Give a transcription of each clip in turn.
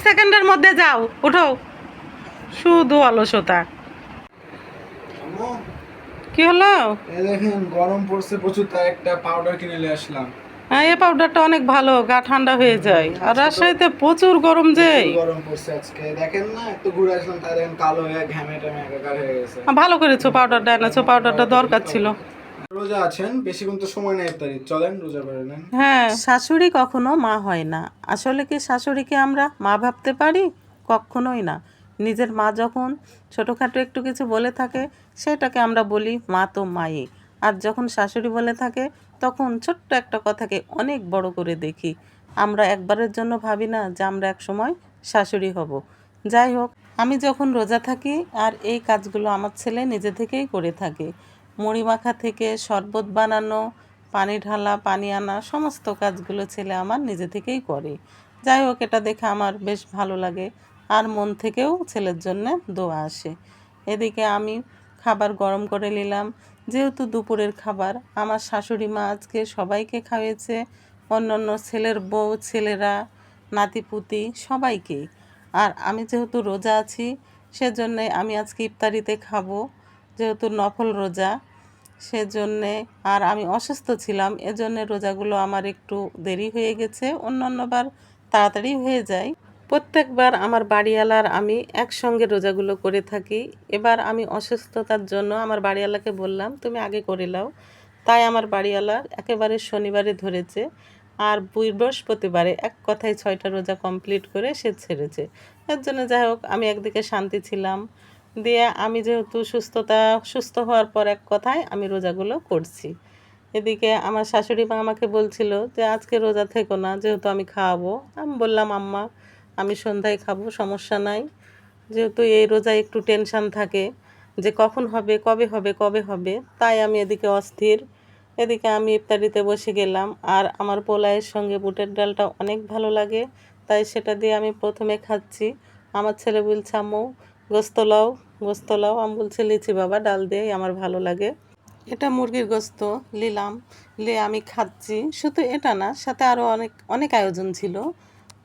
সেকেন্ডের মধ্যে যাও, উঠো। শুধু অলসতা। কি হলো? দেখেন গরম পড়ছে প্রচুর, তাই একটা পাউডার কিনে নিয়ে আসলাম। হ্যাঁ, এই পাউডারটা অনেক ভালো, গা ঠান্ডা হয়ে যায়। আর রাজশাহীতে প্রচুর গরম যে। গরম পড়ছে আজকে, দেখেন না একটু ঘুরে আসলাম, তাই দেখেন কালো হয়ে ঘামে টামে একাকার হয়ে গেছে। ভালো করেছো পাউডারটা এনেছো, পাউডারটা দরকার ছিল। রোজা আছেন, বেশিক্ষণ তো সময় নেই ইফতারি, চলেন রোজা করে নেন। হ্যাঁ, শাশুড়ি কখনো মা হয় না। আসলে কি শাশুড়িকে আমরা মা ভাবতে পারি? কখনোই না। নিজের মা যখন ছোটোখাটো একটু কিছু বলে থাকে, সেটাকে আমরা বলি মা তো মাই। আর যখন শাশুড়ি বলে থাকে, তখন ছোট্ট একটা কথাকে অনেক বড় করে দেখি। আমরা একবারের জন্য ভাবি না যে আমরা একসময় শাশুড়ি হব। যাই হোক, আমি যখন রোজা থাকি আর এই কাজগুলো আমার ছেলে নিজে থেকেই করে থাকে। মুড়ি মাখা থেকে শরবত বানানো, পানি ঢালা, পানি আনা, সমস্ত কাজগুলো ছেলে আমার নিজে থেকেই করে। যাই হোক, এটা দেখে আমার বেশ ভালো লাগে। আর মন থেকেও ছেলের জন্য দোয়া আসে। এদিকে আমি খাবার গরম করে নিলাম। যেহেতু দুপুরের খাবার, আমার শাশুড়ি মা আজকে সবাইকে খাওয়িয়েছে, অন্যান্য ছেলের বউ, ছেলেরা, নাতিপুতি সবাইকে। আর আমি যেহেতু রোজা আছি, সেজন্যে আমি আজকে ইফতারিতে খাবো, যেহেতু নফল রোজা সেজন্যে। আর আমি অসুস্থ ছিলাম, এজন্যে রোজাগুলো আমার একটু দেরি হয়ে গেছে। অন্যান্যবার তাড়াতাড়ি হয়ে যায়। প্রত্যেকবার আমার বাড়িওয়ালার আমি একসঙ্গে রোজাগুলো করে থাকি। এবার আমি অসুস্থতার জন্য আমার বাড়িওয়ালাকে বললাম, তুমি আগে করে নাও। তাই আমার বাড়িওয়ালা একেবারে শনিবারে ধরেছে, আর বৃহস্পতিবারে এক কথায় 6টা রোজা কমপ্লিট করে সে ছেড়েছে। এর জন্য যাই হোক, আমি একদিকে শান্তি ছিলাম। দিয়ে আমি যেহেতু সুস্থ হওয়ার পর এক কথায় আমি রোজাগুলো করছি। এদিকে আমার শাশুড়ি মা আমাকে বলছিল যে আজকে রোজা থেকো না, যেহেতু আমি খাওয়াবো। আমি বললাম, আম্মা আমি সন্ধ্যায় খাবো, সমস্যা নাই। যেহেতু এই রোজায় একটু টেনশান থাকে যে কখন হবে, কবে হবে, কবে হবে, তাই আমি এদিকে অস্থির। এদিকে আমি ইফতারিতে বসে গেলাম। আর আমার পোলাওয়ের সঙ্গে বুটের ডালটা অনেক ভালো লাগে, তাই সেটা দিয়ে আমি প্রথমে খাচ্ছি। আমার ছেলে বলছে, আম্মু গোস্ত লাও, গোস্ত লাও। আমি বলছি, লিচি বাবা, ডাল দিয়ে আমার ভালো লাগে। এটা মুরগির গোস্ত নিলাম, নিয়ে আমি খাচ্ছি। শুধু এটা না, সাথে আরও অনেক অনেক আয়োজন ছিল।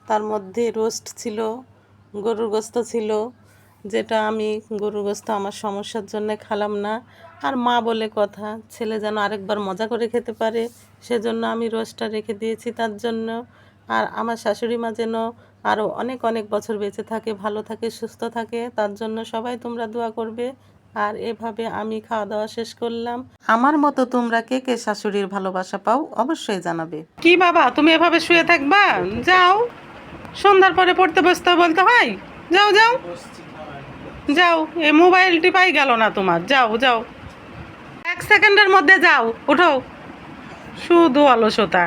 তার মধ্যে রোস্ট ছিল, গরুর গোস্ত ছিল, যেটা আমি গরুর গোস্ত আমার সমস্যার জন্য খেলাম না। আর মা বলে কথা, ছেলে যেন আরেকবার মজা করে খেতে পারে, সেজন্য আমি রোস্টটা রেখে দিয়েছি তার জন্য। আর আমার শাশুড়ি মা যেন আরও অনেক অনেক বছর বেঁচে থাকে, ভালো থাকে, সুস্থ থাকে, তার জন্য সবাই তোমরা দোয়া করবে। আর এভাবে আমি খাওয়া দাওয়া শেষ করলাম। আমার মতো তোমরা কে কে শাশুড়ির ভালোবাসা পাও অবশ্যই জানাবে। কি বাবা, তুমি এভাবে শুয়ে থাকবা? যাও, সন্ধ্যার পরে পড়তে বসতে বলতে হয়। যাও যাও যাও, এই মোবাইল টিপাই গেল না তোমার। যাও যাও, 1 সেকেন্ডের মধ্যে যাও, উঠো। শুধু অলসতা।